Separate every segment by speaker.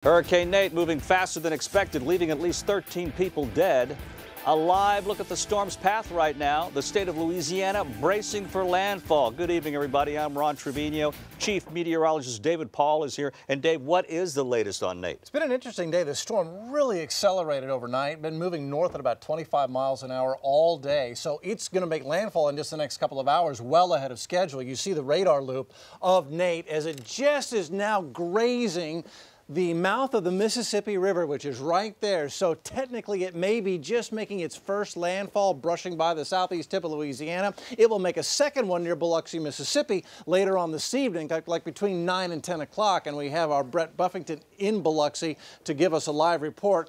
Speaker 1: Hurricane Nate moving faster than expected, leaving at least 13 people dead. A live look at the storm's path right now. The state of Louisiana bracing for landfall. Good evening, everybody. I'm Ron Trevino. Chief Meteorologist David Paul is here. And Dave, what is the latest on Nate?
Speaker 2: It's been an interesting day. The storm really accelerated overnight, been moving north at about 25 miles an hour all day. So it's going to make landfall in just the next couple of hours, well ahead of schedule. You see the radar loop of Nate as it just is now grazing the mouth of the Mississippi River, which is right there. So technically it may be just making its first landfall, brushing by the southeast tip of Louisiana. It will make a second one near Biloxi, Mississippi later on this evening, like between 9 and 10 o'clock. And we have our Brett Buffington in Biloxi to give us a live report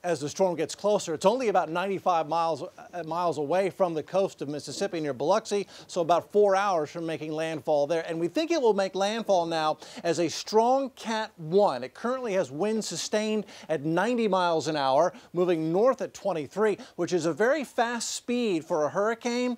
Speaker 2: as the storm gets closer. It's only about 95 miles away from the coast of Mississippi near Biloxi, so about 4 hours from making landfall there. And we think it will make landfall now as a strong Cat 1. It currently has winds sustained at 90 miles an hour, moving north at 23, which is a very fast speed for a hurricane.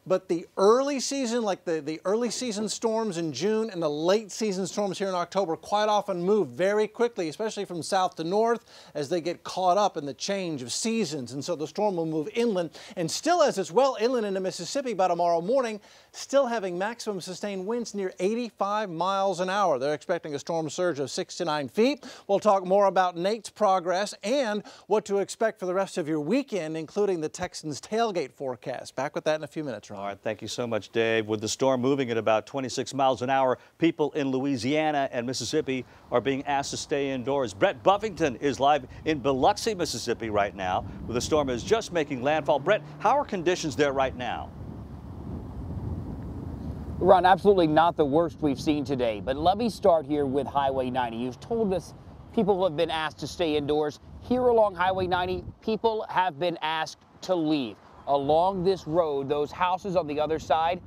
Speaker 2: But the early season, like the early season storms in June and the late season storms here in October, quite often move very quickly, especially from south to north as they get caught up in the change of seasons. And so the storm will move inland, and still as it's well inland into Mississippi by tomorrow morning, still having maximum sustained winds near 85 miles an hour. They're expecting a storm surge of 6 to 9 feet. We'll talk more about Nate's progress and what to expect for the rest of your weekend, including the Texans tailgate forecast. Back with that in a few minutes, Ron.
Speaker 1: All right, thank you so much, Dave. With the storm moving at about 26 miles an hour, people in Louisiana and Mississippi are being asked to stay indoors. Brett Buffington is live in Biloxi, Mississippi right now, where the storm is just making landfall. Brett, how are conditions there right now?
Speaker 3: Ron, absolutely not the worst we've seen today, but let me start here with Highway 90. You've told us people have been asked to stay indoors. Here along Highway 90, people have been asked to leave. Along this road, those houses on the other side,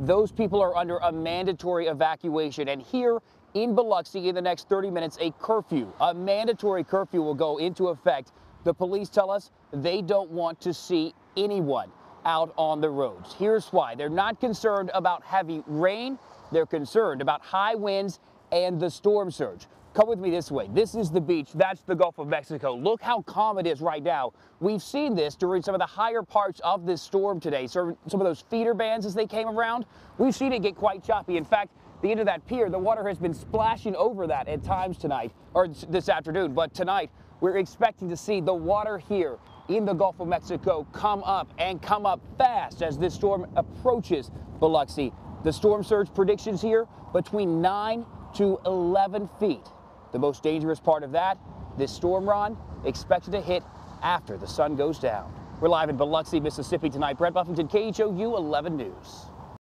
Speaker 3: those people are under a mandatory evacuation. And here in Biloxi, in the next 30 minutes, a mandatory curfew will go into effect. The police tell us they don't want to see anyone out on the roads. Here's why. They're not concerned about heavy rain. They're concerned about high winds and the storm surge. Come with me this way. This is the beach. That's the Gulf of Mexico. Look how calm it is right now. We've seen this during some of the higher parts of this storm today. So some of those feeder bands as they came around, we've seen it get quite choppy. In fact, the end of that pier, the water has been splashing over that at times tonight, or this afternoon. But tonight, we're expecting to see the water here in the Gulf of Mexico come up and come up fast as this storm approaches Biloxi. The storm surge predictions here between 9 to 11 feet. The most dangerous part of that, this storm, Ron, expected to hit after the sun goes down. We're live in Biloxi, Mississippi tonight. Brett Buffington, KHOU 11 News.